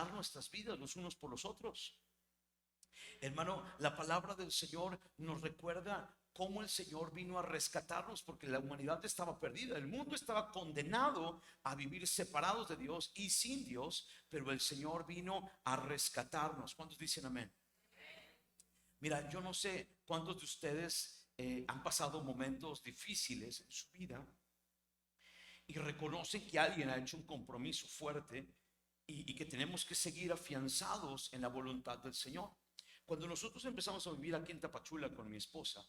dar nuestras vidas los unos por los otros. Hermano, la palabra del Señor nos recuerda cómo el Señor vino a rescatarnos porque la humanidad estaba perdida, el mundo estaba condenado a vivir separados de Dios y sin Dios, pero el Señor vino a rescatarnos. ¿Cuántos dicen amén? Mira, yo no sé cuántos de ustedes han pasado momentos difíciles en su vida y reconocen que alguien ha hecho un compromiso fuerte y que tenemos que seguir afianzados en la voluntad del Señor. Cuando nosotros empezamos a vivir aquí en Tapachula con mi esposa,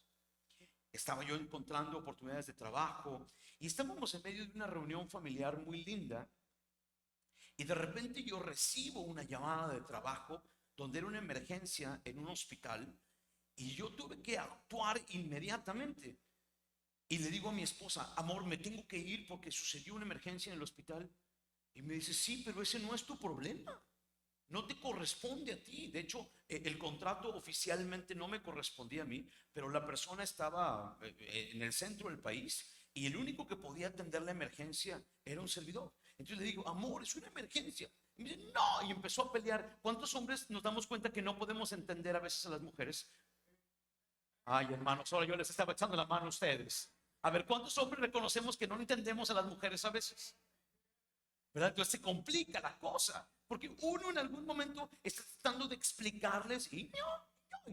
estaba yo encontrando oportunidades de trabajo y estábamos en medio de una reunión familiar muy linda y de repente yo recibo una llamada de trabajo donde era una emergencia en un hospital y yo tuve que actuar inmediatamente. Y le digo a mi esposa, amor, me tengo que ir porque sucedió una emergencia en el hospital. Y me dice, sí, pero ese no es tu problema. No te corresponde a ti. De hecho, el contrato oficialmente no me correspondía a mí, pero la persona estaba en el centro del país y el único que podía atender la emergencia era un servidor. Entonces le digo, amor, es una emergencia. Y me dice, no, y empezó a pelear. ¿Cuántos hombres nos damos cuenta que no podemos entender a veces a las mujeres? Ay, hermanos, ahora yo les estaba echando la mano a ustedes. A ver, ¿cuántos hombres reconocemos que no entendemos a las mujeres a veces? ¿Verdad? Entonces se complica la cosa, porque uno en algún momento está tratando de explicarles y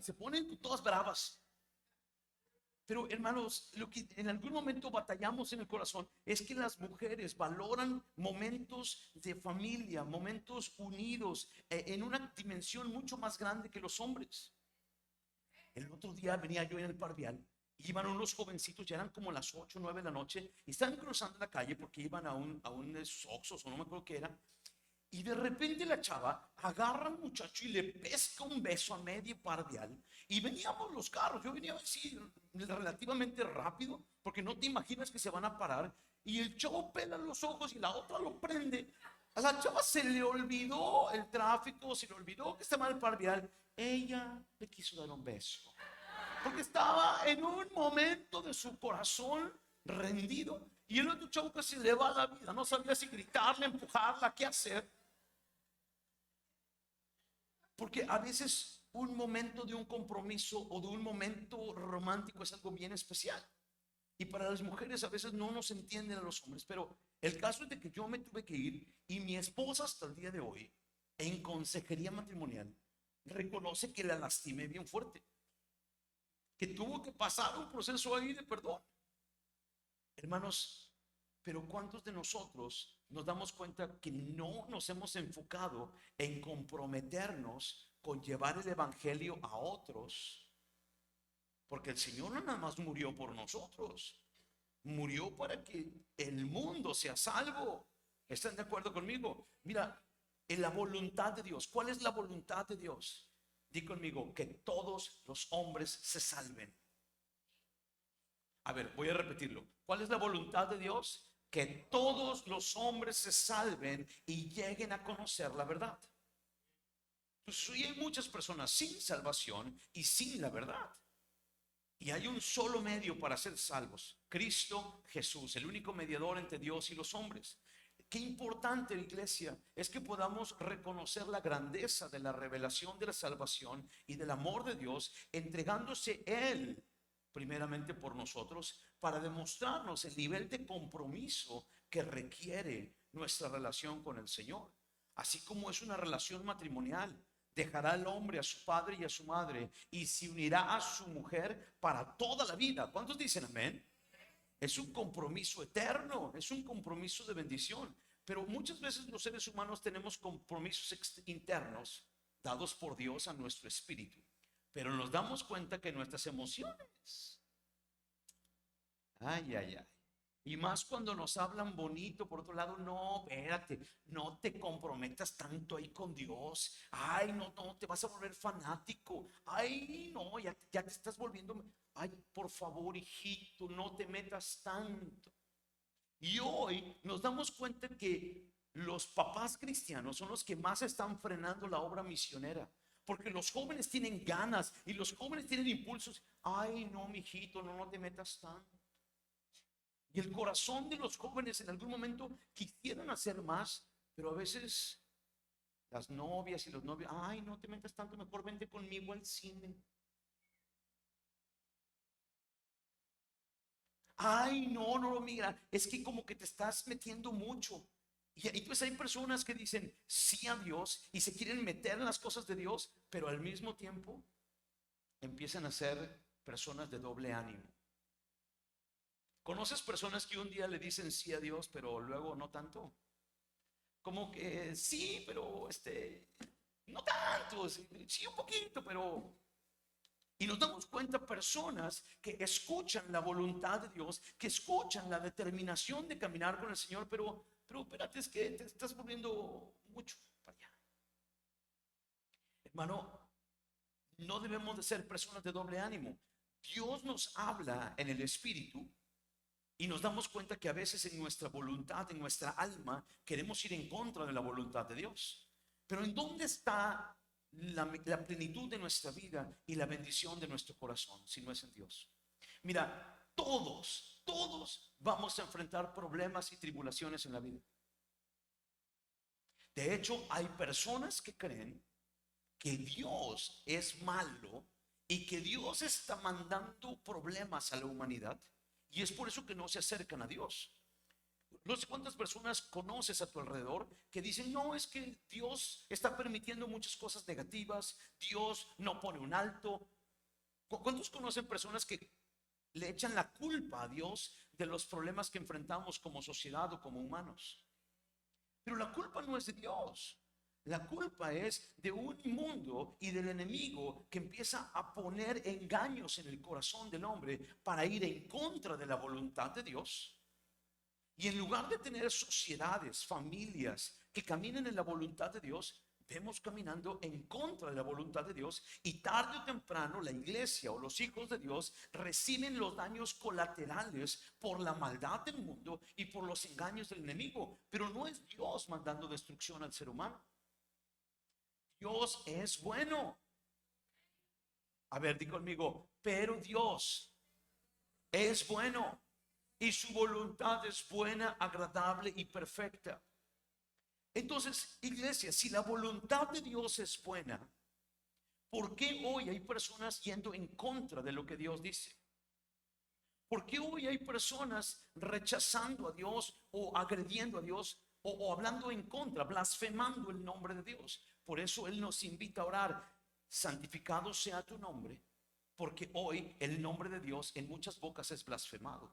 se ponen todas bravas. Pero hermanos, lo que en algún momento batallamos en el corazón es que las mujeres valoran momentos de familia, momentos unidos, en una dimensión mucho más grande que los hombres. El otro día venía yo en el Parvial, iban unos jovencitos, ya eran como las 8 o 9 de la noche, y estaban cruzando la calle porque iban a un de esos Oxxos, o no me acuerdo qué era, y de repente la chava agarra al muchacho y le pesca un beso a medio Parvial, y veníamos los carros, yo venía así relativamente rápido, porque no te imaginas que se van a parar, y el chavo pela los ojos y la otra lo prende. A la chava se le olvidó el tráfico, se le olvidó que estaba en el Parvial. Ella le quiso dar un beso porque estaba en un momento de su corazón rendido y el otro chavo casi le va la vida, no sabía si gritarle, empujarla, qué hacer, porque a veces un momento de un compromiso o de un momento romántico es algo bien especial y para las mujeres a veces no nos entienden a los hombres, pero el caso es de que yo me tuve que ir y mi esposa hasta el día de hoy en consejería matrimonial reconoce que la lastimé bien fuerte, que tuvo que pasar un proceso ahí de perdón. Hermanos, pero ¿cuántos de nosotros nos damos cuenta que no nos hemos enfocado en comprometernos con llevar el evangelio a otros? Porque el Señor no nada más murió por nosotros, murió para que el mundo sea salvo. ¿Están de acuerdo conmigo? Mira, en la voluntad de Dios, ¿cuál es la voluntad de Dios? Di conmigo, que todos los hombres se salven. A ver, voy a repetirlo. ¿Cuál es la voluntad de Dios? Que todos los hombres se salven y lleguen a conocer la verdad. Entonces, hoy hay muchas personas sin salvación y sin la verdad. Y hay un solo medio para ser salvos: Cristo Jesús, el único mediador entre Dios y los hombres. Qué importante, iglesia, es que podamos reconocer la grandeza de la revelación de la salvación y del amor de Dios, entregándose Él primeramente por nosotros para demostrarnos el nivel de compromiso que requiere nuestra relación con el Señor. Así como es una relación matrimonial, dejará el hombre a su padre y a su madre y se unirá a su mujer para toda la vida. ¿Cuántos dicen amén? Es un compromiso eterno, es un compromiso de bendición. Pero muchas veces los seres humanos tenemos compromisos internos dados por Dios a nuestro espíritu. Pero nos damos cuenta que nuestras emociones, ay, ay, ay. Y más cuando nos hablan bonito, por otro lado, no, espérate, no te comprometas tanto ahí con Dios. Ay, no, no, te vas a volver fanático. Ay, no, ya te estás volviendo. Ay, por favor, hijito, no te metas tanto. Y hoy nos damos cuenta que los papás cristianos son los que más están frenando la obra misionera. Porque los jóvenes tienen ganas y los jóvenes tienen impulsos. Ay, no, mijito, no, no te metas tanto. Y el corazón de los jóvenes en algún momento quisieran hacer más, pero a veces Las novias y los novios, ay, no te metas tanto, mejor vente conmigo al cine. Ay, no, no, mira, es que como que te estás metiendo mucho. Y pues hay personas que dicen sí a Dios y se quieren meter en las cosas de Dios, pero al mismo tiempo empiezan a ser personas de doble ánimo. ¿Conoces personas que un día le dicen sí a Dios, pero luego no tanto? Como que sí, pero no tanto, sí, sí un poquito, pero... Y nos damos cuenta personas que escuchan la voluntad de Dios, que escuchan la determinación de caminar con el Señor, pero espérate, es que te estás volviendo mucho para allá. Hermano, no debemos de ser personas de doble ánimo. Dios nos habla en el Espíritu y nos damos cuenta que a veces en nuestra voluntad, en nuestra alma, queremos ir en contra de la voluntad de Dios. Pero ¿en dónde está la plenitud de nuestra vida y la bendición de nuestro corazón si no es en Dios? Mira, todos vamos a enfrentar problemas y tribulaciones en la vida. De hecho, hay personas que creen que Dios es malo y que Dios está mandando problemas a la humanidad y es por eso que no se acercan a Dios. No sé cuántas personas conoces a tu alrededor que dicen, no, es que Dios está permitiendo muchas cosas negativas, Dios no pone un alto. ¿Cuántos conocen personas que le echan la culpa a Dios de los problemas que enfrentamos como sociedad o como humanos? Pero la culpa no es de Dios. La culpa es de un mundo y del enemigo que empieza a poner engaños en el corazón del hombre para ir en contra de la voluntad de Dios. Y en lugar de tener sociedades, familias que caminen en la voluntad de Dios, vemos caminando en contra de la voluntad de Dios y tarde o temprano la iglesia o los hijos de Dios reciben los daños colaterales por la maldad del mundo y por los engaños del enemigo. Pero no es Dios mandando destrucción al ser humano. Dios es bueno. A ver, di conmigo, pero Dios es bueno y su voluntad es buena, agradable y perfecta. Entonces, iglesia, si la voluntad de Dios es buena, ¿por qué hoy hay personas yendo en contra de lo que Dios dice? ¿Por qué hoy hay personas rechazando a Dios o agrediendo a Dios o hablando en contra, blasfemando el nombre de Dios? Por eso Él nos invita a orar, santificado sea tu nombre, porque hoy el nombre de Dios en muchas bocas es blasfemado.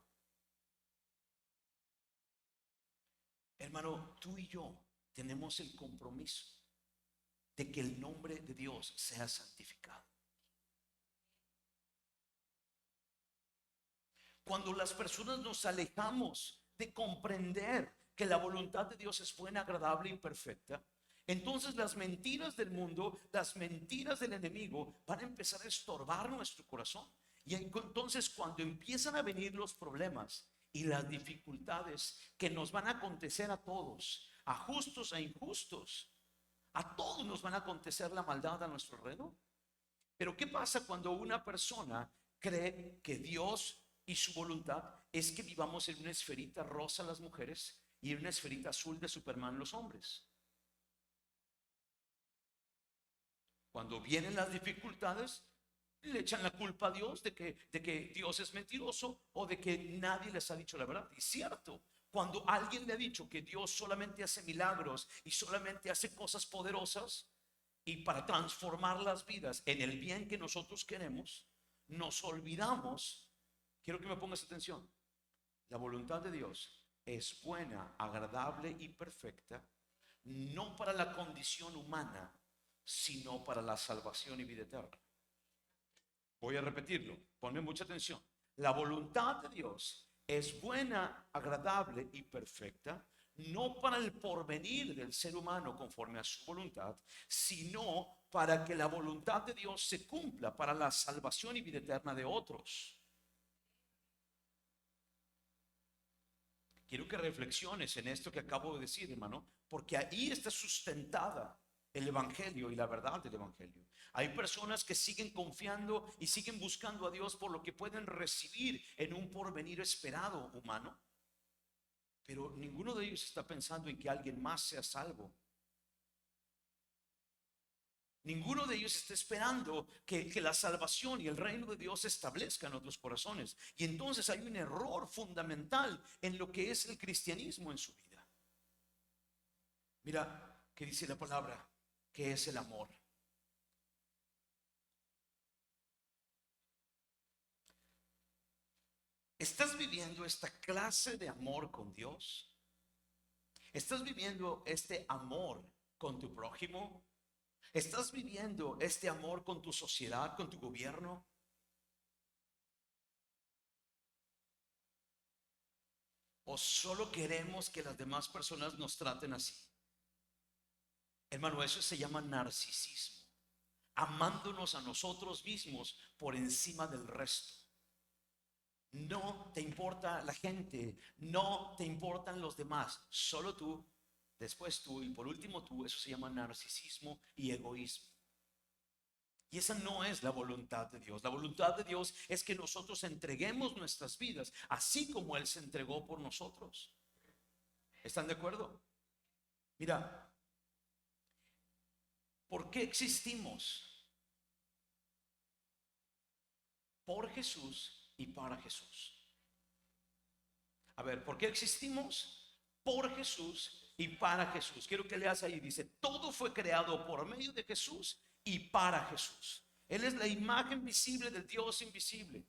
Hermano, tú y yo tenemos el compromiso de que el nombre de Dios sea santificado. Cuando las personas nos alejamos de comprender que la voluntad de Dios es buena, agradable y perfecta, entonces las mentiras del mundo, las mentiras del enemigo van a empezar a estorbar nuestro corazón. Y entonces cuando empiezan a venir los problemas y las dificultades que nos van a acontecer a todos, a justos e injustos, a todos nos van a acontecer la maldad a nuestro alrededor. Pero ¿qué pasa cuando una persona cree que Dios y su voluntad es que vivamos en una esferita rosa las mujeres y en una esferita azul de Superman los hombres? Cuando vienen las dificultades, le echan la culpa a Dios de que Dios es mentiroso o de que nadie les ha dicho la verdad. Y cierto, cuando alguien le ha dicho que Dios solamente hace milagros y solamente hace cosas poderosas y para transformar las vidas en el bien que nosotros queremos, nos olvidamos. Quiero que me pongas atención. La voluntad de Dios es buena, agradable y perfecta, no para la condición humana, sino para la salvación y vida eterna. Voy a repetirlo, ponme mucha atención. La voluntad de Dios es buena, agradable y perfecta, no para el porvenir del ser humano conforme a su voluntad, sino para que la voluntad de Dios se cumpla para la salvación y vida eterna de otros. Quiero que reflexiones en esto que acabo de decir, hermano, porque ahí está sustentada el Evangelio y la verdad del Evangelio. Hay personas que siguen confiando y siguen buscando a Dios por lo que pueden recibir en un porvenir esperado humano, pero ninguno de ellos está pensando en que alguien más sea salvo. Ninguno de ellos está esperando que la salvación y el reino de Dios se establezca en otros corazones. Y entonces hay un error fundamental en lo que es el cristianismo en su vida. Mira que dice la palabra, que es el amor. ¿Estás viviendo esta clase de amor con Dios? ¿Estás viviendo este amor con tu prójimo? ¿Estás viviendo este amor con tu sociedad, con tu gobierno? ¿O solo queremos que las demás personas nos traten así? Hermano, eso se llama narcisismo. Amándonos a nosotros mismos por encima del resto. No te importa la gente, no te importan los demás, solo tú, después tú y por último tú. Eso se llama narcisismo y egoísmo. Y esa no es la voluntad de Dios. La voluntad de Dios es que nosotros entreguemos nuestras vidas, así como Él se entregó por nosotros. ¿Están de acuerdo? Mira, ¿por qué existimos? Por Jesús y para Jesús. A ver, ¿por qué existimos? Por Jesús y para Jesús. Quiero que leas ahí, dice, todo fue creado por medio de Jesús y para Jesús. Él es la imagen visible del Dios invisible.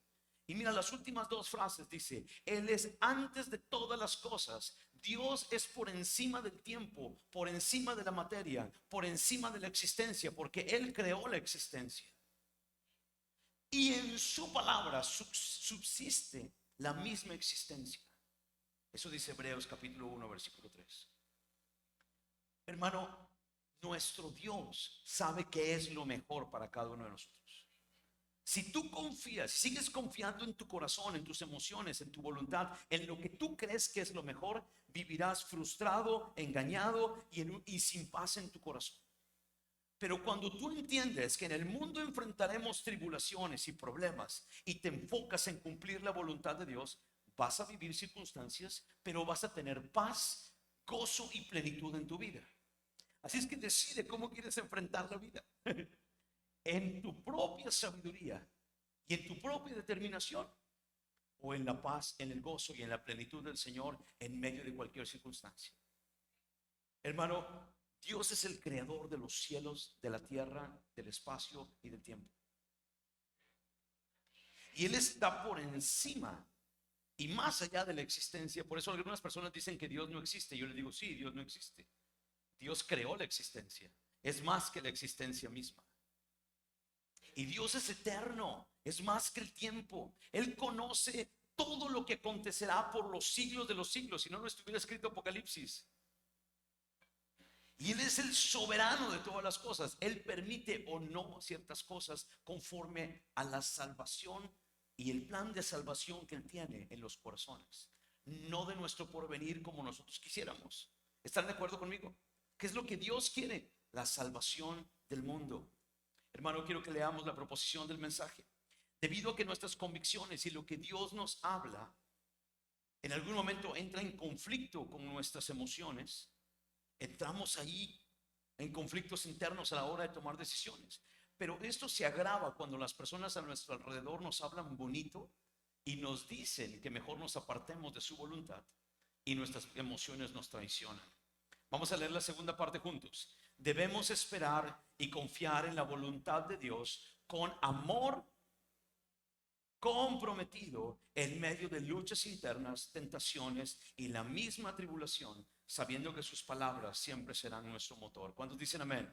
Y mira las últimas dos frases, dice, Él es antes de todas las cosas. Dios es por encima del tiempo, por encima de la materia, por encima de la existencia, porque Él creó la existencia. Y en su palabra subsiste la misma existencia. Eso dice Hebreos capítulo 1, versículo 3. Hermano, nuestro Dios sabe qué es lo mejor para cada uno de nosotros. Si tú confías, si sigues confiando en tu corazón, en tus emociones, en tu voluntad, en lo que tú crees que es lo mejor, vivirás frustrado, engañado y sin paz en tu corazón. Pero cuando tú entiendes que en el mundo enfrentaremos tribulaciones y problemas y te enfocas en cumplir la voluntad de Dios, vas a vivir circunstancias, pero vas a tener paz, gozo y plenitud en tu vida. Así es que decide cómo quieres enfrentar la vida. En tu propia sabiduría y en tu propia determinación, o en la paz, en el gozo y en la plenitud del Señor en medio de cualquier circunstancia. Hermano, Dios es el creador de los cielos, de la tierra, del espacio y del tiempo. Y Él está por encima y más allá de la existencia. Por eso algunas personas dicen que Dios no existe. Yo les digo, sí, Dios no existe. Dios creó la existencia. Es más que la existencia misma. Y Dios es eterno, es más que el tiempo. Él conoce todo lo que acontecerá por los siglos de los siglos. Si no, no estuviera escrito Apocalipsis. Y Él es el soberano de todas las cosas. Él permite o no ciertas cosas conforme a la salvación y el plan de salvación que Él tiene en los corazones. No de nuestro porvenir como nosotros quisiéramos. ¿Están de acuerdo conmigo? ¿Qué es lo que Dios quiere? La salvación del mundo. Hermano, quiero que leamos la proposición del mensaje. Debido a que nuestras convicciones y lo que Dios nos habla en algún momento entra en conflicto con nuestras emociones, entramos ahí en conflictos internos a la hora de tomar decisiones. Pero esto se agrava cuando las personas a nuestro alrededor nos hablan bonito y nos dicen que mejor nos apartemos de su voluntad y nuestras emociones nos traicionan. Vamos a leer la segunda parte juntos. Debemos esperar y confiar en la voluntad de Dios con amor comprometido en medio de luchas internas, tentaciones y la misma tribulación, sabiendo que sus palabras siempre serán nuestro motor. ¿Cuántos dicen amén?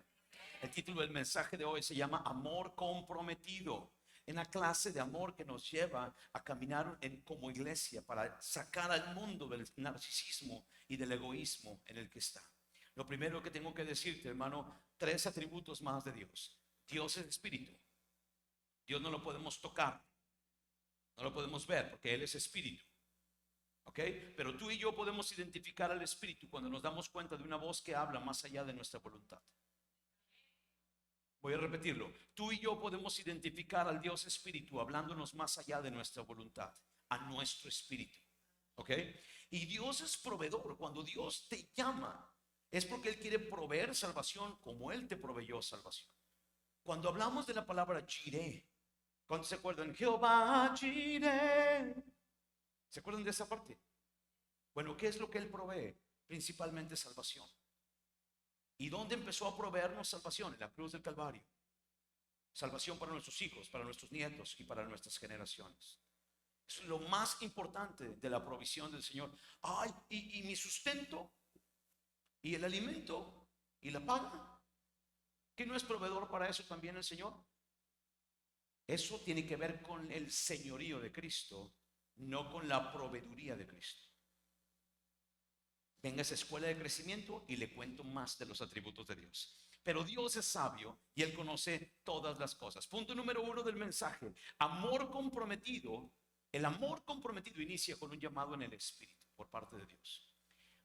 El título del mensaje de hoy se llama Amor comprometido. En la clase de amor que nos lleva a caminar como iglesia para sacar al mundo del narcisismo y del egoísmo en el que está. Lo primero que tengo que decirte, hermano, 3 atributos más de Dios. Dios es espíritu. Dios no lo podemos tocar, no lo podemos ver porque Él es espíritu. ¿Ok? Pero tú y yo podemos identificar al espíritu cuando nos damos cuenta de una voz que habla más allá de nuestra voluntad. Voy a repetirlo. Tú y yo podemos identificar al Dios espíritu hablándonos más allá de nuestra voluntad, a nuestro espíritu. ¿Ok? Y Dios es proveedor. Cuando Dios te llama, es porque Él quiere proveer salvación como Él te proveyó salvación. Cuando hablamos de la palabra Jireh, ¿cuántos se acuerdan? Jehová Jireh. ¿Se acuerdan de esa parte? Bueno, ¿qué es lo que Él provee? Principalmente salvación. ¿Y dónde empezó a proveernos salvación? En la cruz del Calvario. Salvación para nuestros hijos, para nuestros nietos y para nuestras generaciones. Es lo más importante de la provisión del Señor. Ay, y mi sustento, y el alimento, y la paga. ¿Que no es proveedor para eso también el Señor? Eso tiene que ver con el señorío de Cristo, no con la proveeduría de Cristo. Venga a esa escuela de crecimiento y le cuento más de los atributos de Dios. Pero Dios es sabio y Él conoce todas las cosas. Punto número 1 del mensaje: amor comprometido. El amor comprometido inicia con un llamado en el Espíritu por parte de Dios.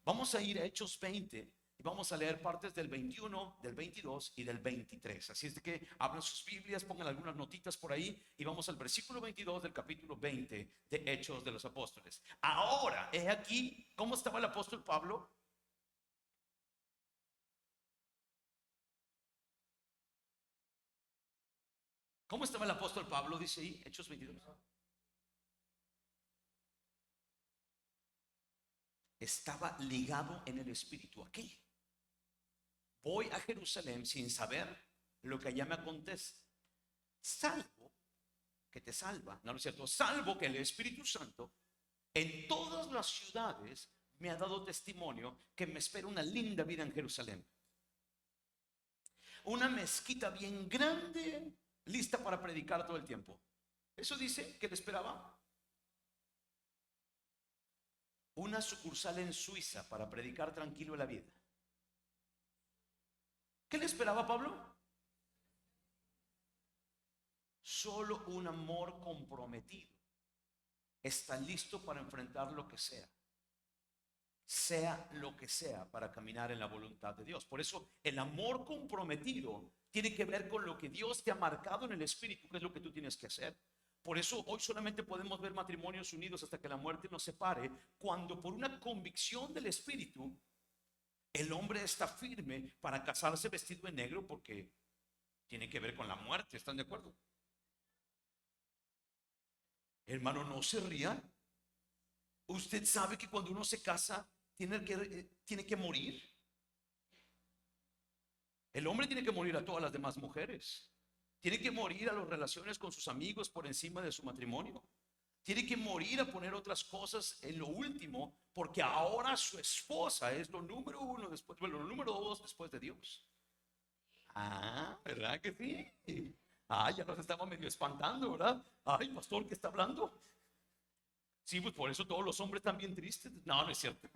Vamos a ir a Hechos 20 y vamos a leer partes del 21, del 22 y del 23. Así es de que abran sus Biblias, pongan algunas notitas por ahí y vamos al versículo 22 del capítulo 20 de Hechos de los Apóstoles. Ahora, he aquí, ¿cómo estaba el apóstol Pablo? ¿Cómo estaba el apóstol Pablo? Dice ahí, Hechos 22. Estaba ligado en el Espíritu. ¿A qué? Voy a Jerusalén sin saber lo que allá me acontece, salvo que te salva, no es cierto, salvo que el Espíritu Santo en todas las ciudades me ha dado testimonio que me espera una linda vida en Jerusalén, una mezquita bien grande, lista para predicar todo el tiempo. Eso dice que le esperaba una sucursal en Suiza para predicar tranquilo la vida. ¿Qué le esperaba a Pablo? Solo un amor comprometido está listo para enfrentar lo que sea lo que sea, para caminar en la voluntad de Dios. Por eso el amor comprometido tiene que ver con lo que Dios te ha marcado en el Espíritu, que es lo que tú tienes que hacer. Por eso hoy solamente podemos ver matrimonios unidos hasta que la muerte nos separe, cuando por una convicción del Espíritu el hombre está firme para casarse vestido de negro, porque tiene que ver con la muerte. ¿Están de acuerdo? Hermano, no se ría. Usted sabe que cuando uno se casa tiene que morir. El hombre tiene que morir a todas las demás mujeres. Tiene que morir a las relaciones con sus amigos por encima de su matrimonio. Tiene que morir a poner otras cosas en lo último, porque ahora su esposa es lo número 1 después, bueno, lo número 2 después de Dios. Ah, ¿verdad que sí? Ah, ya nos estamos medio espantando, ¿verdad? Ay, pastor, ¿qué está hablando? Sí, pues por eso todos los hombres están bien tristes. No, no es cierto.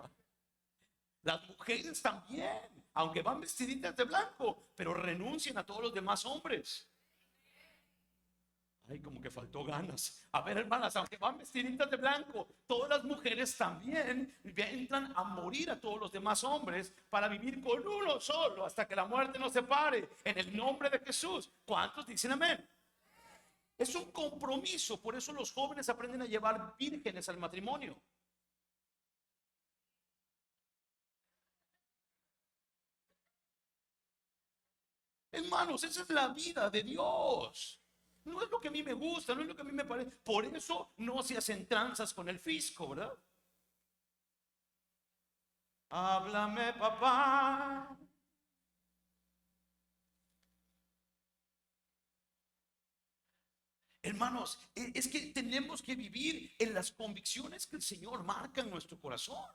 Las mujeres también, aunque van vestiditas de blanco, pero renuncian a todos los demás hombres. Ay, como que faltó ganas. A ver, hermanas, aunque van vestiditas de blanco, todas las mujeres también entran a morir a todos los demás hombres para vivir con uno solo hasta que la muerte nos separe. En el nombre de Jesús. ¿Cuántos dicen amén? Es un compromiso. Por eso los jóvenes aprenden a llevar vírgenes al matrimonio. Hermanos, esa es la vida de Dios. No es lo que a mí me gusta, no es lo que a mí me parece. Por eso no se hacen tranzas con el fisco, ¿verdad? Háblame, papá. Hermanos, es que tenemos que vivir en las convicciones que el Señor marca en nuestro corazón.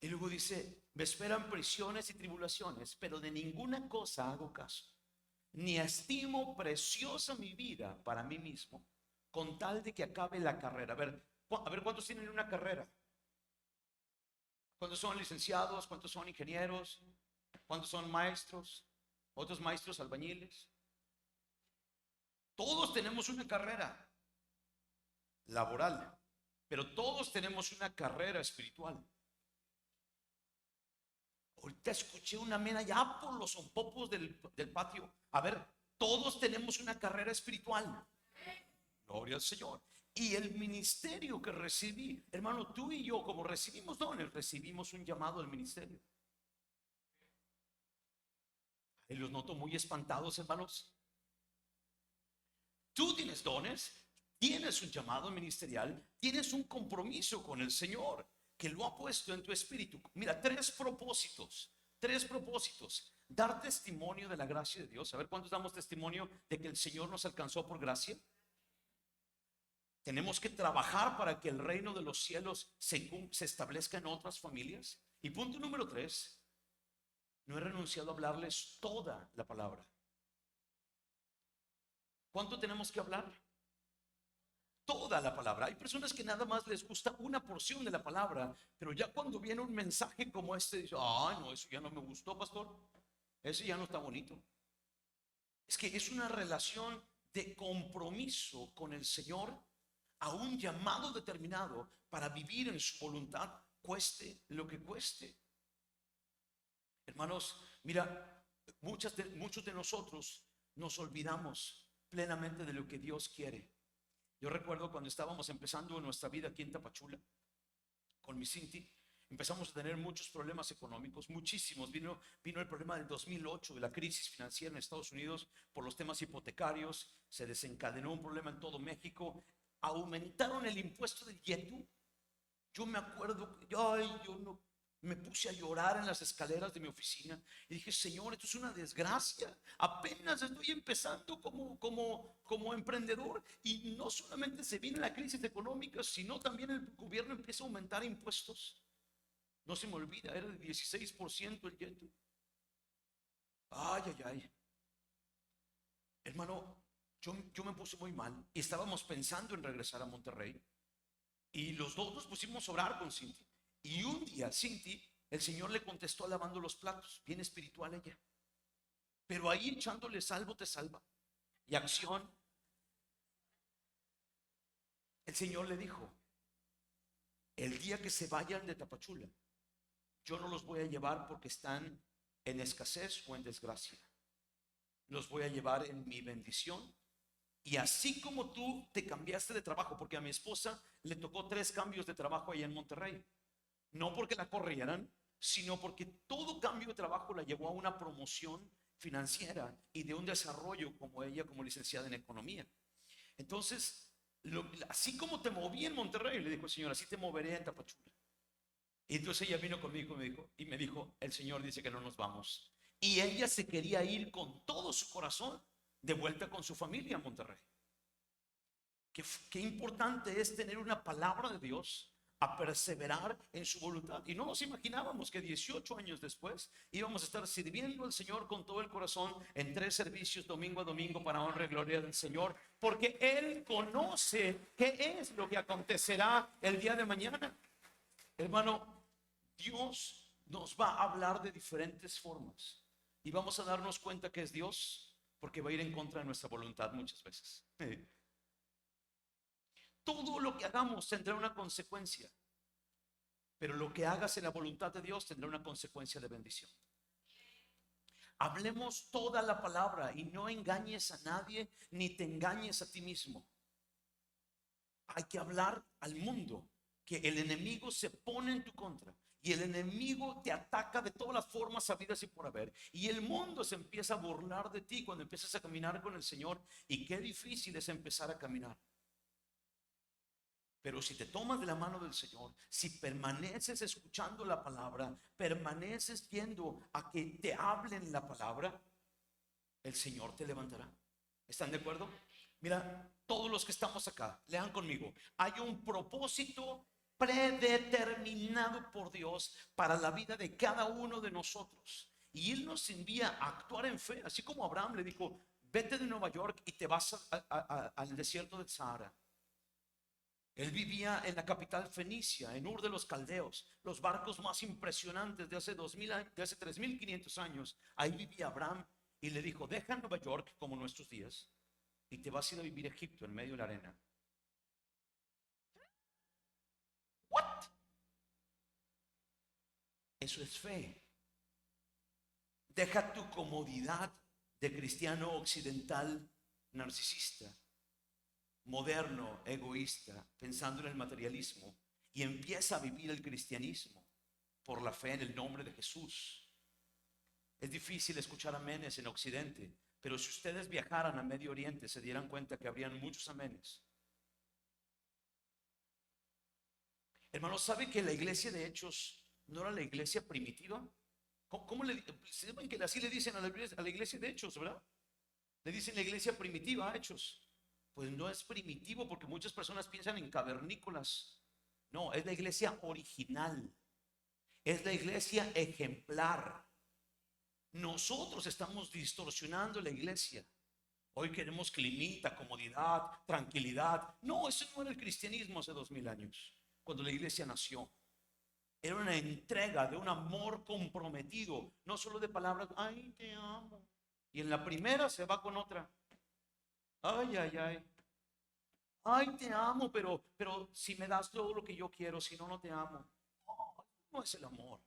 Y luego dice: me esperan prisiones y tribulaciones, pero de ninguna cosa hago caso, ni estimo preciosa mi vida para mí mismo, con tal de que acabe la carrera. A ver, ¿cuántos tienen una carrera? ¿Cuántos son licenciados? ¿Cuántos son ingenieros? ¿Cuántos son maestros? ¿Otros maestros albañiles? Todos tenemos una carrera laboral, pero todos tenemos una carrera espiritual. Ahorita escuché una mena ya por los zompopos del patio. A ver, todos tenemos una carrera espiritual. Gloria al Señor. Y el ministerio que recibí, hermano, tú y yo, como recibimos dones, recibimos un llamado al ministerio. Y los noto muy espantados, hermanos. Tú tienes dones, tienes un llamado ministerial, tienes un compromiso con el Señor que lo ha puesto en tu espíritu. Mira, tres propósitos, tres propósitos. Dar testimonio de la gracia de Dios. A ver, ¿cuántos damos testimonio de que el Señor nos alcanzó por gracia? Tenemos que trabajar para que el reino de los cielos se establezca en otras familias. Y punto número tres, no he renunciado a hablarles toda la palabra. ¿Cuánto tenemos que hablar? Toda la palabra. Hay personas que nada más les gusta una porción de la palabra, pero ya cuando viene un mensaje como este, dice, no, eso ya no me gustó, pastor. Ese ya no está bonito. Es que es una relación de compromiso con el Señor a un llamado determinado para vivir en su voluntad, cueste lo que cueste. Hermanos, mira, muchos de nosotros nos olvidamos plenamente de lo que Dios quiere. Yo recuerdo cuando estábamos empezando nuestra vida aquí en Tapachula, con mi Cinti, empezamos a tener muchos problemas económicos, muchísimos. Vino el problema del 2008, de la crisis financiera en Estados Unidos por los temas hipotecarios. Se desencadenó un problema en todo México. Aumentaron el impuesto del YETU. Yo me acuerdo, yo no, me puse a llorar en las escaleras de mi oficina y dije, Señor, esto es una desgracia. Apenas estoy empezando como emprendedor y no solamente se viene la crisis económica, sino también el gobierno empieza a aumentar impuestos. No se me olvida, era de 16% el YETU. Ay. Hermano, yo me puse muy mal y estábamos pensando en regresar a Monterrey. Y los dos nos pusimos a orar con Cinti. Y un día Cinti, el Señor le contestó lavando los platos, bien espiritual ella. Pero ahí echándole salvo te salva. Y acción, el Señor le dijo, el día que se vayan de Tapachula, yo no los voy a llevar porque están en escasez o en desgracia. Los voy a llevar en mi bendición. Y así como tú te cambiaste de trabajo, porque a mi esposa le tocó 3 cambios de trabajo allá en Monterrey. No porque la corrieran, sino porque todo cambio de trabajo la llevó a una promoción financiera y de un desarrollo como ella, como licenciada en economía. Entonces, así como te moví en Monterrey, le dijo el Señor, así te moveré en Tapachula. Y entonces ella vino conmigo y me dijo, el Señor dice que no nos vamos. Y ella se quería ir con todo su corazón de vuelta con su familia a Monterrey. Qué importante es tener una palabra de Dios, a perseverar en su voluntad. Y no nos imaginábamos que 18 años después íbamos a estar sirviendo al Señor con todo el corazón en 3 servicios domingo a domingo para honra y gloria del Señor, porque Él conoce qué es lo que acontecerá el día de mañana. Hermano, Dios nos va a hablar de diferentes formas y vamos a darnos cuenta que es Dios porque va a ir en contra de nuestra voluntad muchas veces. Todo lo que hagamos tendrá una consecuencia, pero lo que hagas en la voluntad de Dios tendrá una consecuencia de bendición. Hablemos toda la palabra y no engañes a nadie ni te engañes a ti mismo. Hay que hablar al mundo que el enemigo se pone en tu contra y el enemigo te ataca de todas las formas habidas y por haber, y el mundo se empieza a burlar de ti cuando empiezas a caminar con el Señor. Y qué difícil es empezar a caminar. Pero si te tomas de la mano del Señor, si permaneces escuchando la palabra, permaneces yendo a que te hablen la palabra, el Señor te levantará. ¿Están de acuerdo? Mira, todos los que estamos acá, lean conmigo. Hay un propósito predeterminado por Dios para la vida de cada uno de nosotros. Y Él nos envía a actuar en fe, así como Abraham le dijo, vete de Nueva York y te vas al desierto del Sahara. Él vivía en la capital fenicia, en Ur de los Caldeos, los barcos más impresionantes de hace 3.500 años. Ahí vivía Abraham y le dijo, deja Nueva York como nuestros días y te vas a ir a vivir a Egipto en medio de la arena. ¿What? Eso es fe. Deja tu comodidad de cristiano occidental narcisista, moderno, egoísta, pensando en el materialismo, y empieza a vivir el cristianismo por la fe en el nombre de Jesús. Es difícil escuchar amenes en Occidente, pero si ustedes viajaran a Medio Oriente se dieran cuenta que habrían muchos amenes. Hermanos, ¿sabe que la iglesia de Hechos no era la iglesia primitiva? ¿Cómo le saben que así le dicen a la iglesia de Hechos, verdad? Le dicen la iglesia primitiva a Hechos. Pues no es primitivo porque muchas personas piensan en cavernícolas. No, es la iglesia original. Es la iglesia ejemplar. Nosotros estamos distorsionando la iglesia. Hoy queremos climita, comodidad, tranquilidad. No, eso no era el cristianismo hace 2000 años, cuando la iglesia nació. Era una entrega de un amor comprometido, no solo de palabras, ay, te amo. Y en la primera se va con otra. Ay, ay, ay. Ay, te amo, pero si me das todo lo que yo quiero, si no, no te amo. No, no es el amor.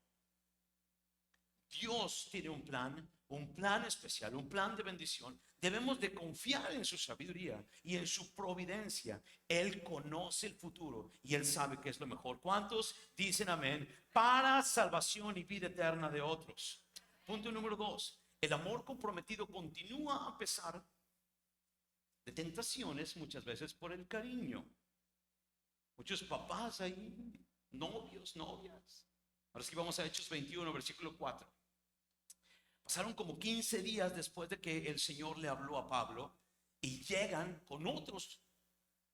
Dios tiene un plan especial, un plan de bendición. Debemos de confiar en su sabiduría y en su providencia. Él conoce el futuro y Él sabe que es lo mejor. ¿Cuántos dicen amén? Para salvación y vida eterna de otros. Punto número 2. El amor comprometido continúa a pesar de tentaciones, muchas veces por el cariño. Muchos papás ahí, novios, novias. Ahora sí vamos a Hechos 21, versículo 4. Pasaron como 15 días después de que el Señor le habló a Pablo y llegan con otros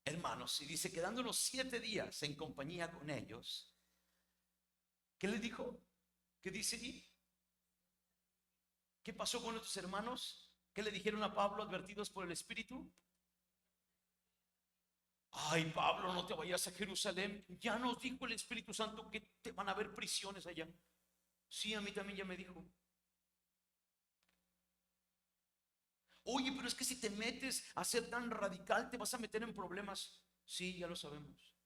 hermanos y dice, quedándonos 7 días en compañía con ellos. ¿Qué les dijo? ¿Qué dice allí? ¿Qué pasó con nuestros hermanos? ¿Qué le dijeron a Pablo advertidos por el Espíritu? Ay, Pablo, no te vayas a Jerusalén. Ya nos dijo el Espíritu Santo que te van a haber prisiones allá. Sí, a mí también ya me dijo. Oye, pero es que si te metes a ser tan radical, te vas a meter en problemas. Sí, ya lo sabemos.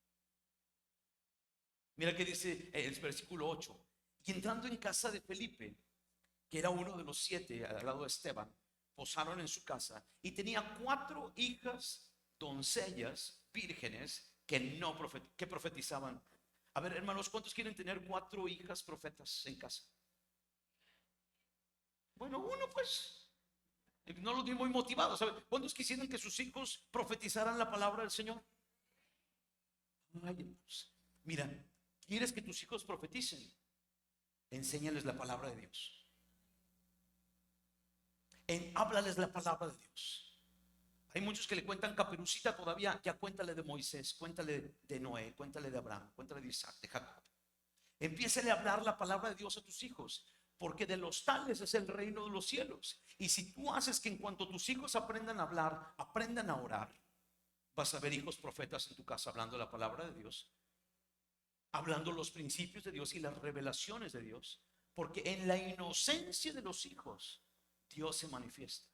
Mira que dice el versículo 8. Y entrando en casa de Felipe, que era uno de los 7 al lado de Esteban, posaron en su casa y tenía 4 hijas, doncellas, vírgenes, que profetizaban. A ver, hermanos, ¿cuántos quieren tener 4 hijas profetas en casa? Bueno, uno pues. No los vi muy motivados, ¿sabe? ¿Cuántos quisieran que sus hijos profetizaran la palabra del Señor? Ay, hermanos. Mira, ¿quieres que tus hijos profeticen? Enséñales la palabra de Dios. Háblales la palabra de Dios. Hay muchos que le cuentan Caperucita todavía, ya cuéntale de Moisés, cuéntale de Noé, cuéntale de Abraham, cuéntale de Isaac, de Jacob. Empiécale a hablar la palabra de Dios a tus hijos, porque de los tales es el reino de los cielos. Y si tú haces que en cuanto tus hijos aprendan a hablar, aprendan a orar, vas a ver hijos profetas en tu casa hablando la palabra de Dios, hablando los principios de Dios y las revelaciones de Dios, porque en la inocencia de los hijos Dios se manifiesta.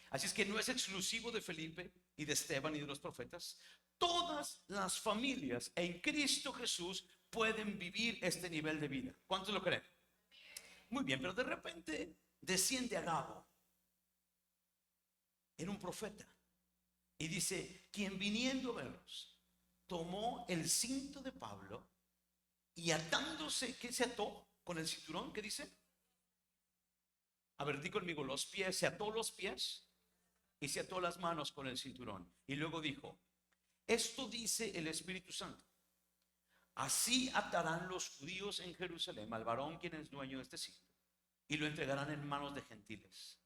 Así es que no es exclusivo de Felipe y de Esteban y de los profetas. Todas las familias en Cristo Jesús pueden vivir este nivel de vida. ¿Cuántos lo creen? Muy bien, pero de repente desciende Agabo, era un profeta, y dice, quien viniendo a verlos, tomó el cinto de Pablo y atándose, ¿qué se ató? Con el cinturón, ¿qué dice? A ver, di conmigo, los pies, se ató los pies y se ató las manos con el cinturón. Y luego dijo, esto dice el Espíritu Santo. Así atarán los judíos en Jerusalén al varón quien es dueño de este cinto y lo entregarán en manos de gentiles.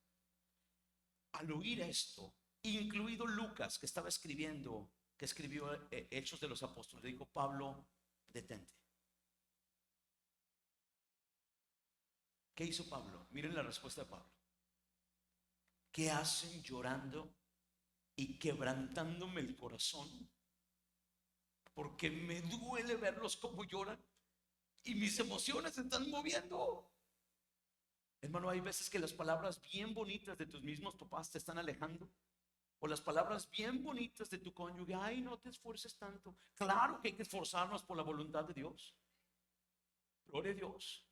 Al oír esto, incluido Lucas, que estaba escribiendo, que escribió Hechos de los Apóstoles, le dijo, Pablo, detente. ¿Qué hizo Pablo? Miren la respuesta de Pablo. ¿Qué hacen llorando y quebrantándome el corazón? Porque me duele verlos como lloran y mis emociones se están moviendo. Hermano, hay veces que las palabras bien bonitas de tus mismos papás te están alejando. O las palabras bien bonitas de tu cónyuge, ay, no te esfuerces tanto. Claro que hay que esforzarnos por la voluntad de Dios. Gloria a Dios.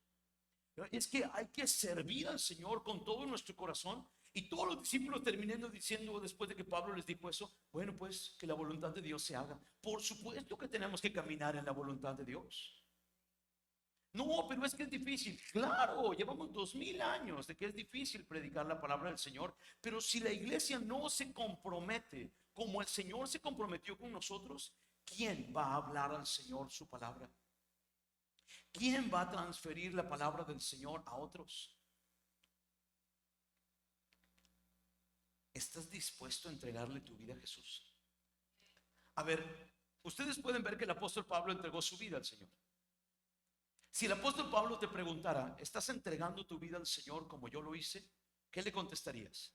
Es que hay que servir al Señor con todo nuestro corazón. Y todos los discípulos terminando diciendo, después de que Pablo les dijo eso, bueno, pues que la voluntad de Dios se haga. Por supuesto que tenemos que caminar en la voluntad de Dios. No, pero es que es difícil. Claro, llevamos 2000 años de que es difícil predicar la palabra del Señor, pero si la iglesia no se compromete como el Señor se comprometió con nosotros, ¿quién va a hablar al Señor su palabra? ¿Quién va a transferir la palabra del Señor a otros? ¿Estás dispuesto a entregarle tu vida a Jesús? A ver, ustedes pueden ver que el apóstol Pablo entregó su vida al Señor. Si el apóstol Pablo te preguntara, ¿estás entregando tu vida al Señor como yo lo hice? ¿Qué le contestarías?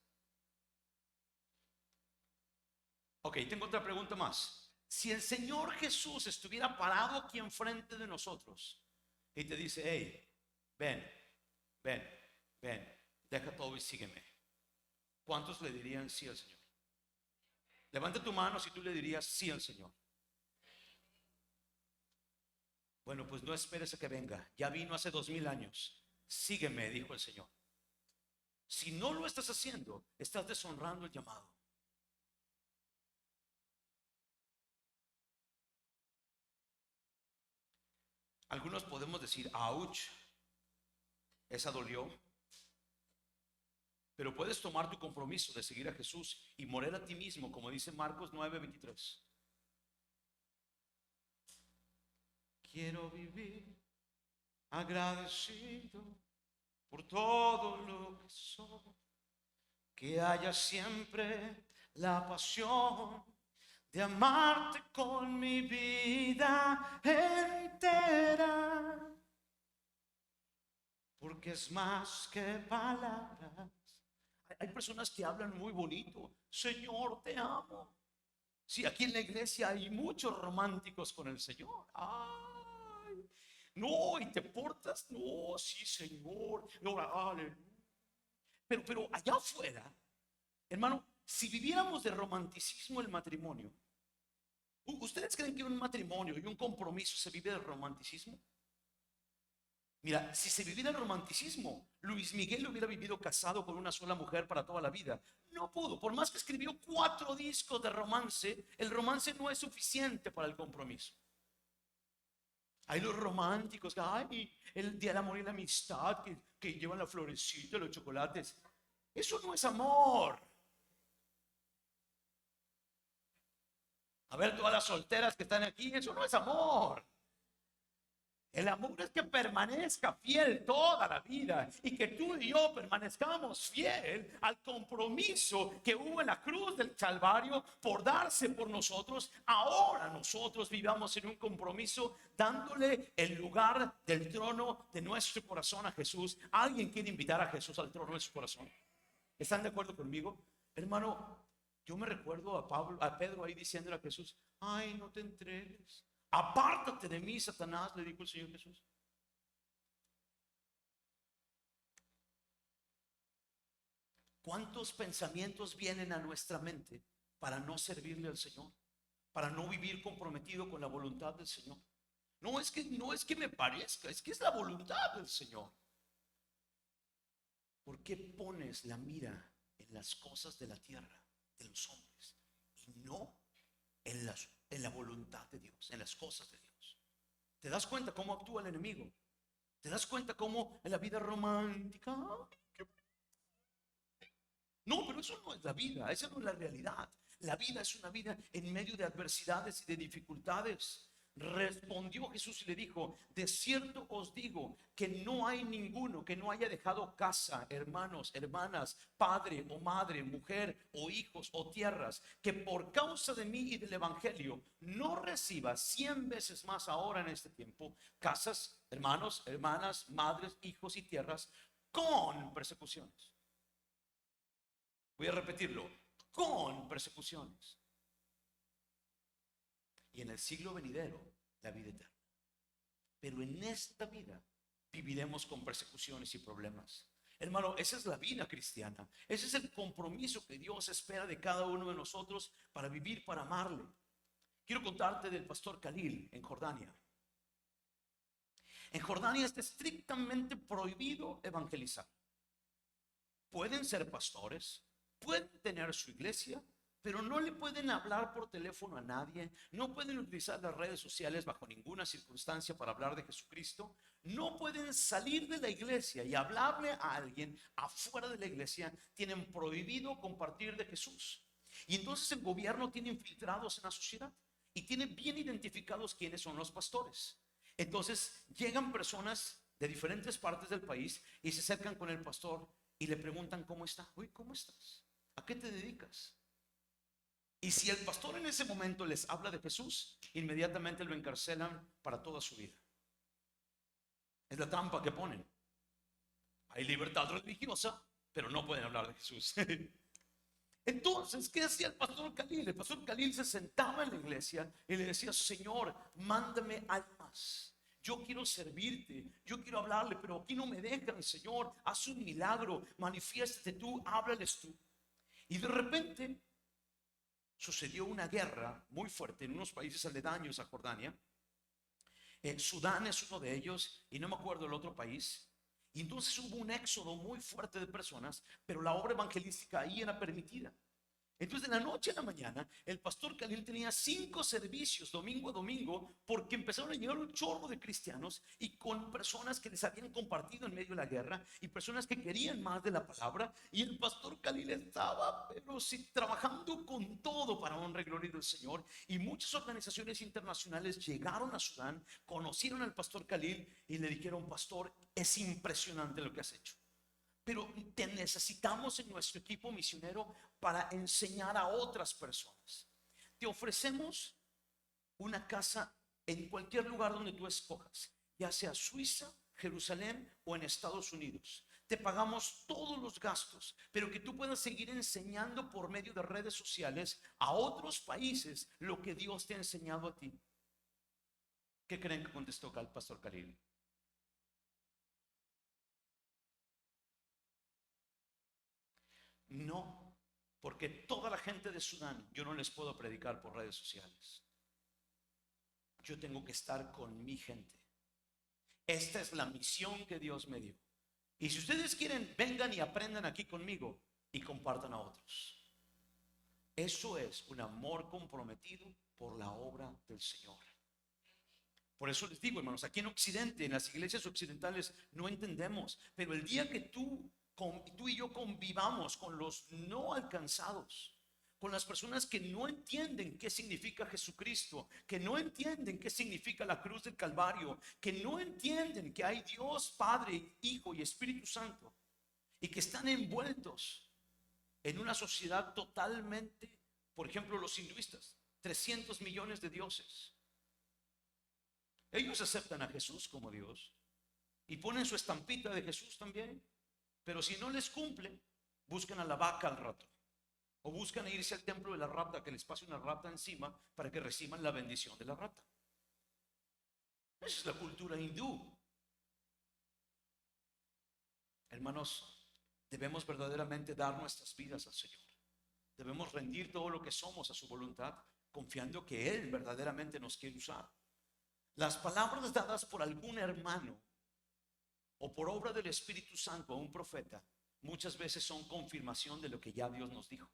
Ok, tengo otra pregunta más. Si el Señor Jesús estuviera parado aquí enfrente de nosotros y te dice, hey, ven, ven, ven, deja todo y sígueme, ¿cuántos le dirían sí al Señor? Levanta tu mano si tú le dirías sí al Señor. Bueno, pues no esperes a que venga. Ya vino hace 2000 años. Sígueme, dijo el Señor. Si no lo estás haciendo, estás deshonrando el llamado. Algunos podemos decir, ouch, esa dolió. Pero puedes tomar tu compromiso de seguir a Jesús y morir a ti mismo, como dice Marcos 9:23. Quiero vivir agradecido por todo lo que soy, que haya siempre la pasión de amarte con mi vida entera, porque es más que palabras. Hay personas que hablan muy bonito, Señor, te amo. Sí, aquí en la iglesia hay muchos románticos con el Señor. Ay, no, y te portas, no, sí, Señor, no, aleluya. Pero allá afuera, hermano, si viviéramos de romanticismo el matrimonio, ¿ustedes creen que un matrimonio y un compromiso se vive de romanticismo? Mira, si se viviera el romanticismo, Luis Miguel hubiera vivido casado con una sola mujer para toda la vida. No pudo, por más que escribió 4 discos de romance, el romance no es suficiente para el compromiso. Hay los románticos, ay, el día del amor y la amistad, que llevan la florecita, los chocolates. Eso no es amor. A ver, todas las solteras que están aquí, eso no es amor. El amor es que permanezca fiel toda la vida y que tú y yo permanezcamos fiel al compromiso que hubo en la cruz del Calvario por darse por nosotros. Ahora nosotros vivamos en un compromiso dándole el lugar del trono de nuestro corazón a Jesús. ¿Alguien quiere invitar a Jesús al trono de su corazón? ¿Están de acuerdo conmigo? Hermano, yo me recuerdo a Pedro ahí diciéndole a Jesús, ay, no te entregues. Apártate de mí, Satanás, le dijo el Señor Jesús. ¿Cuántos pensamientos vienen a nuestra mente para no servirle al Señor? Para no vivir comprometido con la voluntad del Señor. No es que me parezca, es que es la voluntad del Señor. ¿Por qué pones la mira en las cosas de la tierra, de los hombres, y no en la voluntad de Dios, en las cosas de Dios? ¿Te das cuenta cómo actúa el enemigo? ¿Te das cuenta cómo en la vida romántica? No, pero eso no es la vida, esa no es la realidad. La vida es una vida en medio de adversidades y de dificultades. Respondió Jesús y le dijo, de cierto os digo que no hay ninguno que no haya dejado casa, hermanos, hermanas, padre o madre, mujer o hijos o tierras, que por causa de mí y del evangelio no reciba 100 veces más ahora en este tiempo, casas, hermanos, hermanas, madres, hijos y tierras con persecuciones. Voy a repetirlo, con persecuciones. Y en el siglo venidero, la vida eterna. Pero en esta vida viviremos con persecuciones y problemas. Hermano, esa es la vida cristiana. Ese es el compromiso que Dios espera de cada uno de nosotros para vivir, para amarle. Quiero contarte del pastor Khalil en Jordania. En Jordania está estrictamente prohibido evangelizar. Pueden ser pastores, pueden tener su iglesia, pero no le pueden hablar por teléfono a nadie, no pueden utilizar las redes sociales bajo ninguna circunstancia para hablar de Jesucristo, no pueden salir de la iglesia y hablarle a alguien afuera de la iglesia, tienen prohibido compartir de Jesús. Y entonces el gobierno tiene infiltrados en la sociedad y tiene bien identificados quiénes son los pastores. Entonces llegan personas de diferentes partes del país y se acercan con el pastor y le preguntan cómo está. Uy, ¿cómo estás? ¿A qué te dedicas? Y si el pastor en ese momento les habla de Jesús, inmediatamente lo encarcelan para toda su vida. Es la trampa que ponen. Hay libertad religiosa, pero no pueden hablar de Jesús. Entonces, ¿qué hacía el pastor Khalil? El pastor Khalil se sentaba en la iglesia y le decía: Señor, mándame almas. Yo quiero servirte, yo quiero hablarle, pero aquí no me dejan. Señor, haz un milagro, manifiéstate tú, háblales tú. Y de repente sucedió una guerra muy fuerte en unos países aledaños a Jordania. Sudán es uno de ellos y no me acuerdo el otro país. Y entonces hubo un éxodo muy fuerte de personas, pero la obra evangelística ahí era permitida. Entonces, de la noche a la mañana, el pastor Khalil tenía 5 servicios domingo a domingo, porque empezaron a llegar un chorro de cristianos y con personas que les habían compartido en medio de la guerra y personas que querían más de la palabra. Y el pastor Khalil estaba, pero sí, trabajando con todo para honra y gloria del Señor. Y muchas organizaciones internacionales llegaron a Sudán, conocieron al pastor Khalil y le dijeron: pastor, es impresionante lo que has hecho, pero te necesitamos en nuestro equipo misionero para enseñar a otras personas. Te ofrecemos una casa en cualquier lugar donde tú escojas, ya sea Suiza, Jerusalén o en Estados Unidos. Te pagamos todos los gastos, pero que tú puedas seguir enseñando por medio de redes sociales a otros países lo que Dios te ha enseñado a ti. ¿Qué creen que contestó el pastor Khalil? No, porque toda la gente de Sudán yo no les puedo predicar por redes sociales. Yo tengo que estar con mi gente. Esta es la misión que Dios me dio. Y si ustedes quieren, vengan y aprendan aquí conmigo y compartan a otros. Eso es un amor comprometido por la obra del Señor. Por eso les digo, hermanos, aquí en Occidente, en las iglesias occidentales, no entendemos. Pero el día que tú y yo convivamos con los no alcanzados, con las personas que no entienden qué significa Jesucristo, que no entienden qué significa la cruz del Calvario, que no entienden que hay Dios, Padre, Hijo y Espíritu Santo, y que están envueltos en una sociedad totalmente, por ejemplo, los hinduistas, 300 millones de dioses. Ellos aceptan a Jesús como Dios y ponen su estampita de Jesús también, pero si no les cumple, buscan a la vaca al rato, o buscan irse al templo de la rata, que les pase una rata encima para que reciban la bendición de la rata. Esa es la cultura hindú. Hermanos, debemos verdaderamente dar nuestras vidas al Señor. Debemos rendir todo lo que somos a su voluntad, confiando que Él verdaderamente nos quiere usar. Las palabras dadas por algún hermano o por obra del Espíritu Santo a un profeta muchas veces son confirmación de lo que ya Dios nos dijo.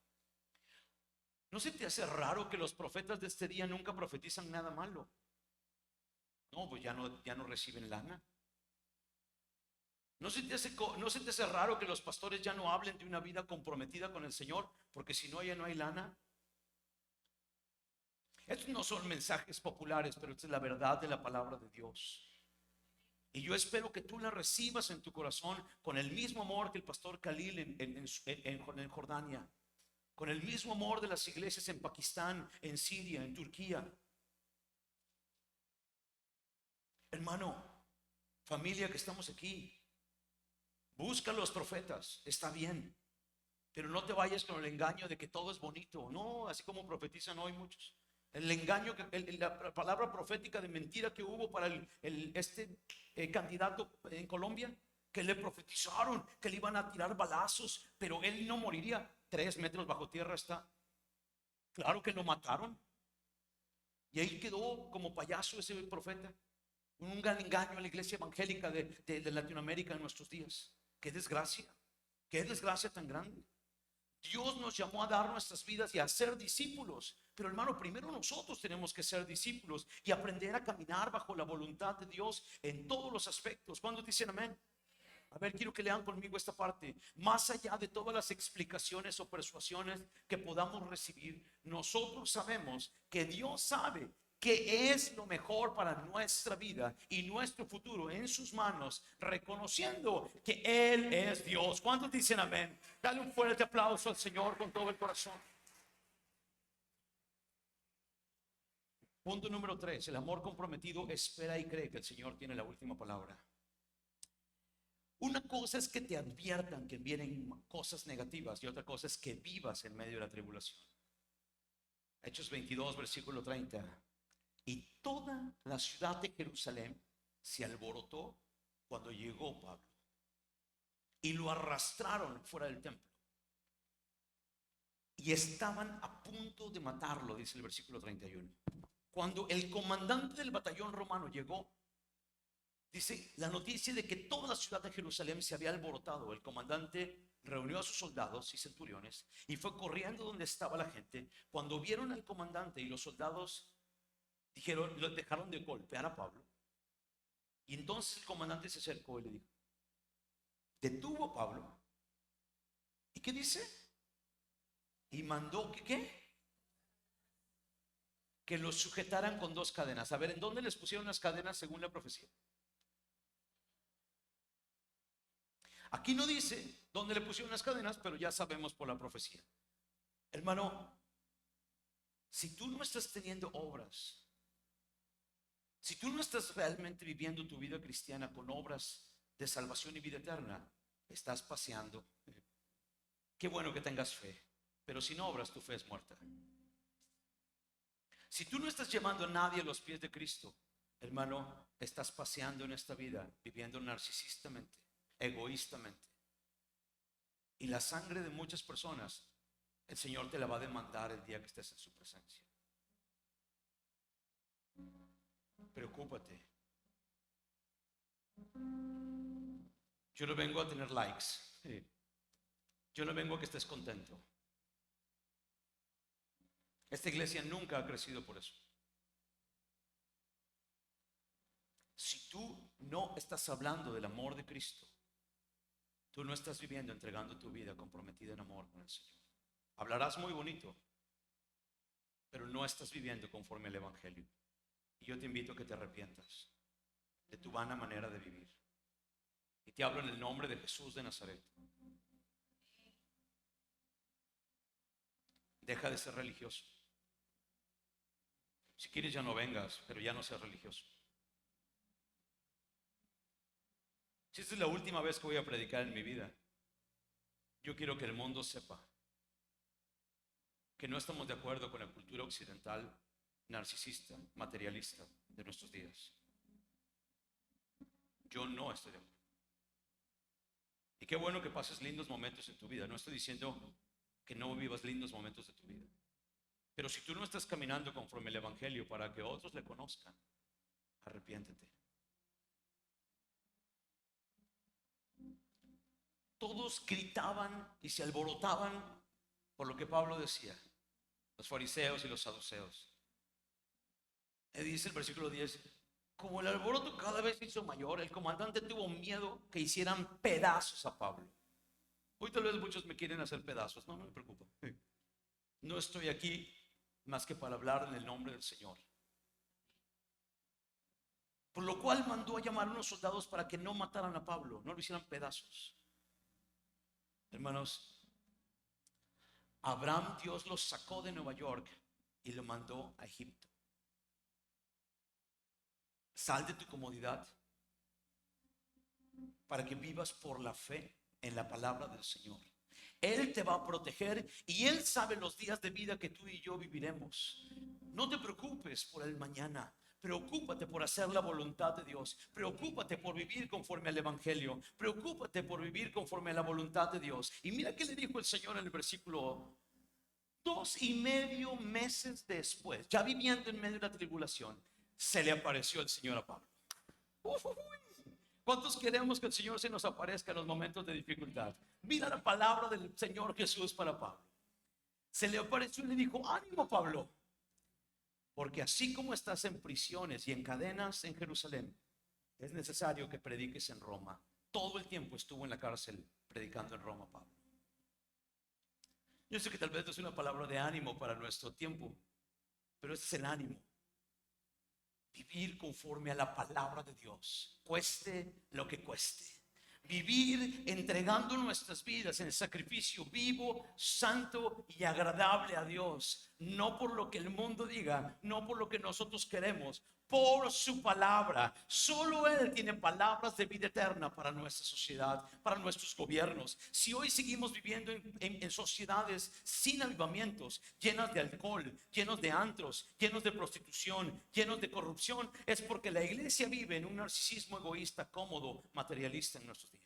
¿No se te hace raro que los profetas de este día nunca profetizan nada malo? No, pues ya no reciben lana. ¿No se te hace raro que los pastores ya no hablen de una vida comprometida con el Señor? Porque si no, ya no hay lana. Estos no son mensajes populares, pero esta es la verdad de la palabra de Dios. Y yo espero que tú la recibas en tu corazón con el mismo amor que el pastor Khalil en Jordania, con el mismo amor de las iglesias en Pakistán, en Siria, en Turquía. Hermano, familia que estamos aquí, busca a los profetas, está bien, pero no te vayas con el engaño de que todo es bonito. No, así como profetizan hoy muchos. El engaño, la palabra profética de mentira que hubo para este candidato en Colombia, que le profetizaron que le iban a tirar balazos, pero él no moriría. 3 metros bajo tierra está. Claro que lo mataron. Y ahí quedó como payaso ese profeta. Un gran engaño a la iglesia evangélica de Latinoamérica en nuestros días. Qué desgracia tan grande. Dios nos llamó a dar nuestras vidas y a ser discípulos. Pero hermano, primero nosotros tenemos que ser discípulos y aprender a caminar bajo la voluntad de Dios en todos los aspectos. ¿Cuántos dicen amén? A ver, quiero que lean conmigo esta parte. Más allá de todas las explicaciones o persuasiones que podamos recibir, nosotros sabemos que Dios sabe que es lo mejor para nuestra vida y nuestro futuro en sus manos, reconociendo que Él es Dios. ¿Cuántos dicen amén? Dale un fuerte aplauso al Señor con todo el corazón. Punto número 3. El amor comprometido espera y cree que el Señor tiene la última palabra. Una cosa es que te adviertan que vienen cosas negativas y otra cosa es que vivas en medio de la tribulación. Hechos 22, versículo 30. Y toda la ciudad de Jerusalén se alborotó cuando llegó Pablo y lo arrastraron fuera del templo. Y estaban a punto de matarlo, dice el versículo 31. Cuando el comandante del batallón romano llegó, dice la noticia de que toda la ciudad de Jerusalén se había alborotado. El comandante reunió a sus soldados y centuriones y fue corriendo donde estaba la gente. Cuando vieron al comandante y los soldados dejaron de golpear a Pablo. Y entonces el comandante se acercó y le dijo, detuvo a Pablo. ¿Y qué dice? Y mandó que ¿qué? Que los sujetaran con 2 cadenas. A ver, ¿en dónde les pusieron las cadenas según la profecía? Aquí no dice dónde le pusieron las cadenas, pero ya sabemos por la profecía. Hermano, si tú no estás teniendo obras, si tú no estás realmente viviendo tu vida cristiana con obras de salvación y vida eterna, estás paseando. Qué bueno que tengas fe, pero sin obras tu fe es muerta. Si tú no estás llevando a nadie a los pies de Cristo, hermano, estás paseando en esta vida, viviendo narcisistamente, egoístamente. Y la sangre de muchas personas, el Señor te la va a demandar el día que estés en su presencia. Preocúpate. Yo no vengo a tener likes. Yo no vengo a que estés contento. Esta iglesia nunca ha crecido por eso. Si tú no estás hablando del amor de Cristo, tú no estás viviendo, entregando tu vida comprometida en amor con el Señor. Hablarás muy bonito, pero no estás viviendo conforme al Evangelio. Y yo te invito a que te arrepientas de tu vana manera de vivir. Y te hablo en el nombre de Jesús de Nazaret. Deja de ser religioso. Si quieres ya no vengas, pero ya no seas religioso. Si esta es la última vez que voy a predicar en mi vida, yo quiero que el mundo sepa que no estamos de acuerdo con la cultura occidental narcisista, materialista de nuestros días. Yo no estoy de acuerdo. Y qué bueno que pases lindos momentos en tu vida. No estoy diciendo que no vivas lindos momentos de tu vida. Pero si tú no estás caminando conforme el Evangelio para que otros le conozcan, arrepiéntete. Todos gritaban y se alborotaban por lo que Pablo decía, los fariseos y los saduceos. Y dice el versículo 10, como el alboroto cada vez se hizo mayor, el comandante tuvo miedo que hicieran pedazos a Pablo. Hoy tal vez muchos me quieren hacer pedazos, no me preocupa. No estoy aquí más que para hablar en el nombre del Señor. Por lo cual mandó a llamar a unos soldados para que no mataran a Pablo, no lo hicieran pedazos. Hermanos, Abraham, Dios lo sacó de Nueva York y lo mandó a Egipto. Sal de tu comodidad para que vivas por la fe en la palabra del Señor. Él te va a proteger y Él sabe los días de vida que tú y yo viviremos. No te preocupes por el mañana. Preocúpate por hacer la voluntad de Dios. Preocúpate por vivir conforme al Evangelio. Preocúpate por vivir conforme a la voluntad de Dios. Y mira qué le dijo el Señor en el versículo 2.5 meses después, ya viviendo en medio de la tribulación, se le apareció el Señor a Pablo. ¿Cuántos queremos que el Señor se nos aparezca en los momentos de dificultad? Mira la palabra del Señor Jesús para Pablo. Se le apareció y le dijo: ánimo, Pablo, porque así como estás en prisiones y en cadenas en Jerusalén, es necesario que prediques en Roma. Todo el tiempo estuvo en la cárcel predicando en Roma, Pablo. Yo sé que tal vez no es una palabra de ánimo para nuestro tiempo, pero ese es el ánimo. Vivir conforme a la palabra de Dios, cueste lo que cueste. Vivir entregando nuestras vidas en el sacrificio vivo, santo y agradable a Dios. No por lo que el mundo diga, no por lo que nosotros queremos, por su palabra. Solo Él tiene palabras de vida eterna para nuestra sociedad, para nuestros gobiernos. Si hoy seguimos viviendo en sociedades sin avivamientos, llenas de alcohol, llenos de antros, llenos de prostitución, llenos de corrupción, es porque la iglesia vive en un narcisismo egoísta, cómodo, materialista en nuestros días.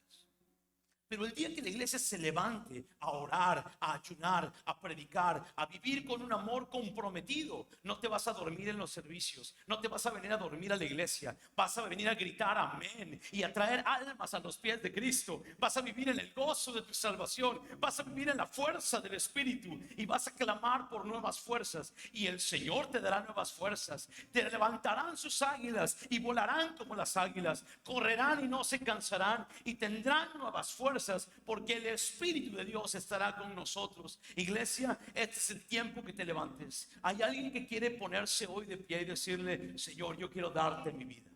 Pero el día que la iglesia se levante a orar, a ayunar, a predicar, a vivir con un amor comprometido, no te vas a dormir en los servicios, no te vas a venir a dormir a la iglesia, vas a venir a gritar amén y a traer almas a los pies de Cristo. Vas a vivir en el gozo de tu salvación, vas a vivir en la fuerza del Espíritu y vas a clamar por nuevas fuerzas, y el Señor te dará nuevas fuerzas. Te levantarán sus águilas y volarán como las águilas, correrán y no se cansarán y tendrán nuevas fuerzas, porque el Espíritu de Dios estará con nosotros. Iglesia, este es el tiempo que te levantes. Hay alguien que quiere ponerse hoy de pie y decirle: Señor, yo quiero darte mi vida.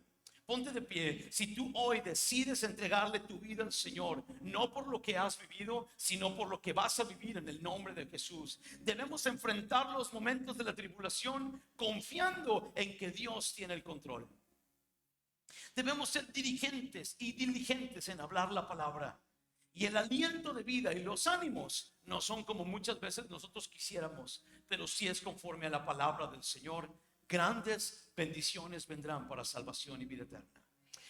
Ponte de pie. Si tú hoy decides entregarle tu vida al Señor, no por lo que has vivido, sino por lo que vas a vivir, en el nombre de Jesús. Debemos enfrentar los momentos de la tribulación confiando en que Dios tiene el control. Debemos ser dirigentes y diligentes en hablar la palabra. Y el aliento de vida y los ánimos no son como muchas veces nosotros quisiéramos, pero sí es conforme a la palabra del Señor. Grandes bendiciones vendrán para salvación y vida eterna.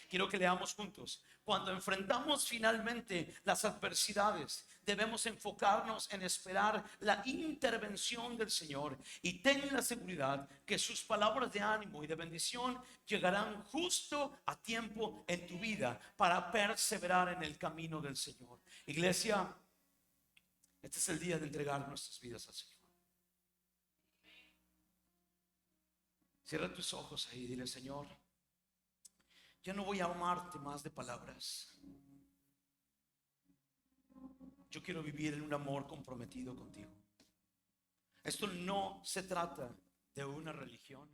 Quiero que leamos juntos. Cuando enfrentamos finalmente las adversidades, debemos enfocarnos en esperar la intervención del Señor, y ten la seguridad que sus palabras de ánimo y de bendición llegarán justo a tiempo en tu vida para perseverar en el camino del Señor. Iglesia, este es el día de entregar nuestras vidas al Señor. Cierra tus ojos ahí y dile: Señor, yo no voy a amarte más de palabras. Yo quiero vivir en un amor comprometido contigo. Esto no se trata de una religión.